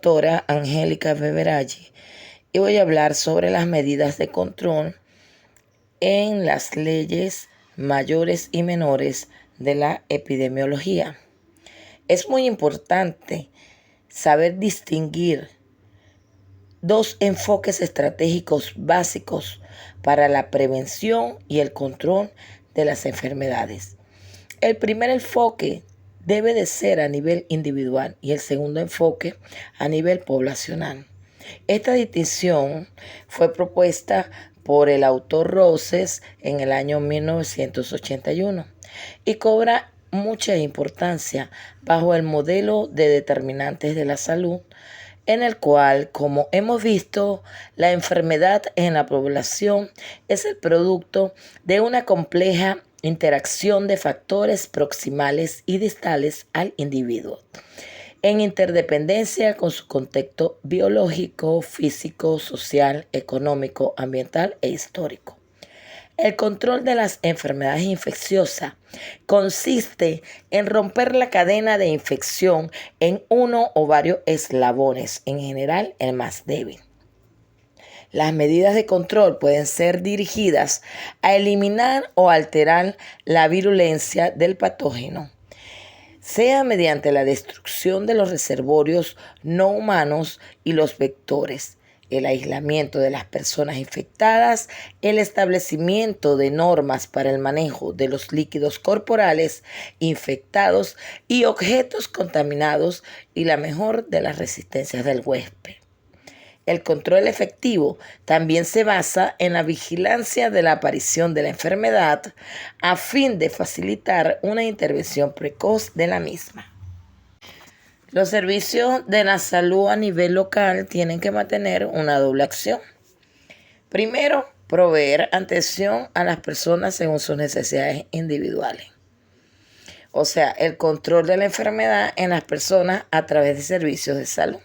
Doctora Angélica Beveraggi y voy a hablar sobre las medidas de control en las leyes mayores y menores de la epidemiología. Es muy importante saber distinguir dos enfoques estratégicos básicos para la prevención y el control de las enfermedades. El primer enfoque debe de ser a nivel individual y el segundo enfoque a nivel poblacional. Esta distinción fue propuesta por el autor Roses en el año 1981 y cobra mucha importancia bajo el modelo de determinantes de la salud, en el cual, como hemos visto, la enfermedad en la población es el producto de una compleja interacción de factores proximales y distales al individuo, en interdependencia con su contexto biológico, físico, social, económico, ambiental e histórico. El control de las enfermedades infecciosas consiste en romper la cadena de infección en uno o varios eslabones, en general el más débil. Las medidas de control pueden ser dirigidas a eliminar o alterar la virulencia del patógeno, sea mediante la destrucción de los reservorios no humanos y los vectores, el aislamiento de las personas infectadas, el establecimiento de normas para el manejo de los líquidos corporales infectados y objetos contaminados y la mejor de las resistencias del huésped. El control efectivo también se basa en la vigilancia de la aparición de la enfermedad a fin de facilitar una intervención precoz de la misma. Los servicios de la salud a nivel local tienen que mantener una doble acción. Primero, proveer atención a las personas según sus necesidades individuales. O sea, el control de la enfermedad en las personas a través de servicios de salud.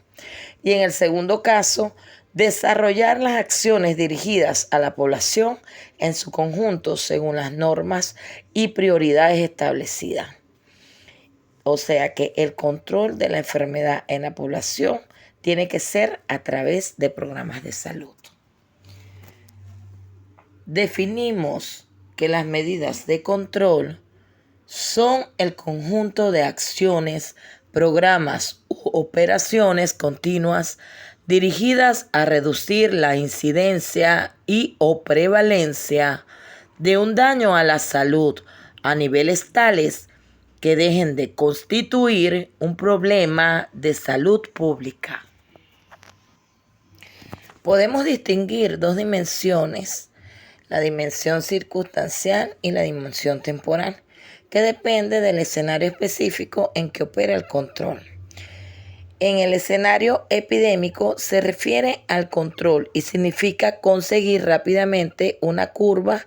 Y en el segundo caso, desarrollar las acciones dirigidas a la población en su conjunto según las normas y prioridades establecidas. O sea que el control de la enfermedad en la población tiene que ser a través de programas de salud. Definimos que las medidas de control son el conjunto de acciones, programas u operaciones continuas dirigidas a reducir la incidencia y o prevalencia de un daño a la salud a niveles tales que dejen de constituir un problema de salud pública. Podemos distinguir dos dimensiones, la dimensión circunstancial y la dimensión temporal, que depende del escenario específico en que opera el control. En el escenario epidémico se refiere al control y significa conseguir rápidamente una curva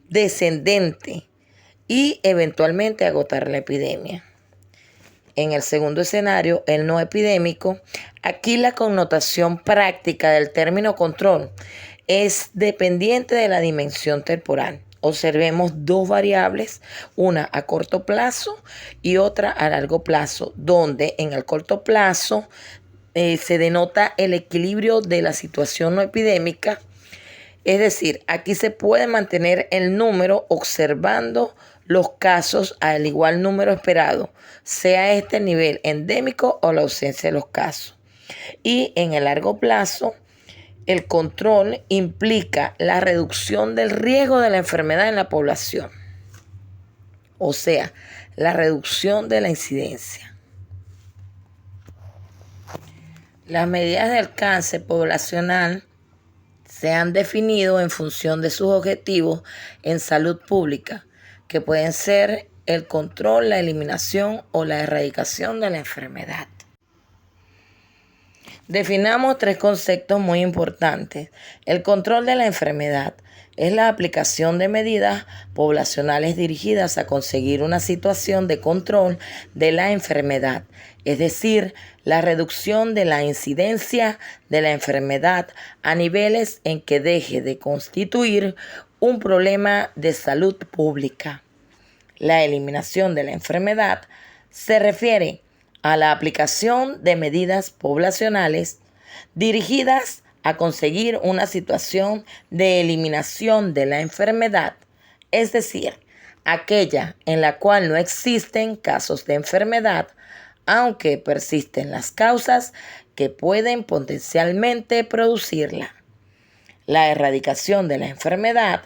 descendente y eventualmente agotar la epidemia. En el segundo escenario, el no epidémico, aquí la connotación práctica del término control es dependiente de la dimensión temporal. Observemos dos variables, una a corto plazo y otra a largo plazo, donde en el corto plazo se denota el equilibrio de la situación no epidémica. Es decir, aquí se puede mantener el número observando los casos al igual número esperado, sea este el nivel endémico o la ausencia de los casos. Y en el largo plazo, el control implica la reducción del riesgo de la enfermedad en la población, o sea, la reducción de la incidencia. Las medidas de alcance poblacional se han definido en función de sus objetivos en salud pública, que pueden ser el control, la eliminación o la erradicación de la enfermedad. Definamos tres conceptos muy importantes. El control de la enfermedad es la aplicación de medidas poblacionales dirigidas a conseguir una situación de control de la enfermedad, es decir, la reducción de la incidencia de la enfermedad a niveles en que deje de constituir un problema de salud pública. La eliminación de la enfermedad se refiere a la aplicación de medidas poblacionales dirigidas a conseguir una situación de eliminación de la enfermedad, es decir, aquella en la cual no existen casos de enfermedad, aunque persisten las causas que pueden potencialmente producirla. La erradicación de la enfermedad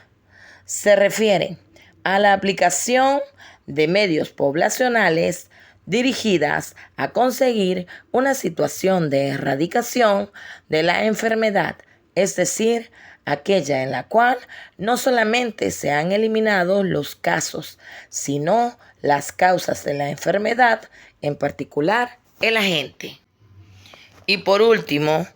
se refiere a la aplicación de medios poblacionales dirigidas a conseguir una situación de erradicación de la enfermedad, es decir, aquella en la cual no solamente se han eliminado los casos, sino las causas de la enfermedad, en particular el agente. Y por último,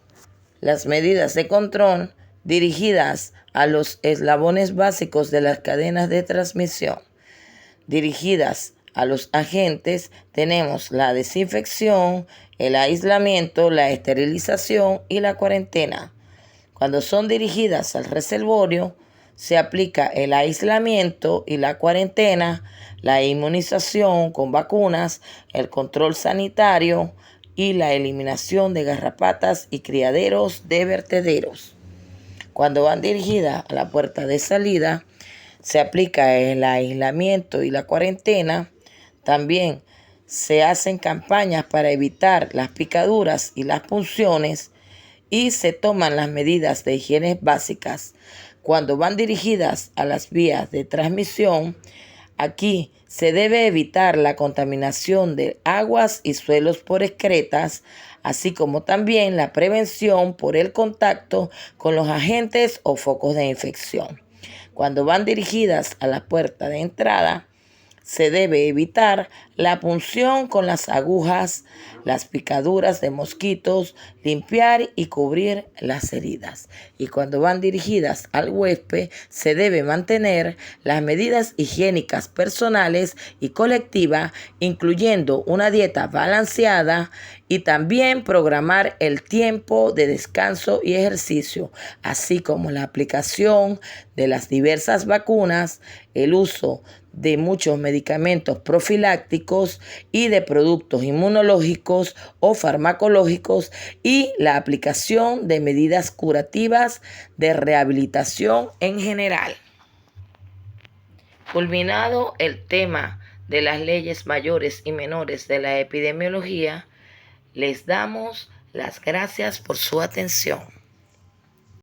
las medidas de control dirigidas a los eslabones básicos de las cadenas de transmisión. Dirigidas a los agentes tenemos la desinfección, el aislamiento, la esterilización y la cuarentena. Cuando son dirigidas al reservorio, se aplica el aislamiento y la cuarentena, la inmunización con vacunas, el control sanitario y la eliminación de garrapatas y criaderos de vertederos. Cuando van dirigidas a la puerta de salida, se aplica el aislamiento y la cuarentena. También se hacen campañas para evitar las picaduras y las punciones y se toman las medidas de higiene básicas. Cuando van dirigidas a las vías de transmisión, aquí se debe evitar la contaminación de aguas y suelos por excretas, así como también la prevención por el contacto con los agentes o focos de infección. Cuando van dirigidas a la puerta de entrada, se debe evitar la punción con las agujas, las picaduras de mosquitos, limpiar y cubrir las heridas. Y cuando van dirigidas al huésped, se debe mantener las medidas higiénicas personales y colectivas, incluyendo una dieta balanceada y también programar el tiempo de descanso y ejercicio, así como la aplicación de las diversas vacunas, el uso de muchos medicamentos profilácticos y de productos inmunológicos o farmacológicos y la aplicación de medidas curativas de rehabilitación en general. Culminado el tema de las leyes mayores y menores de la epidemiología, les damos las gracias por su atención.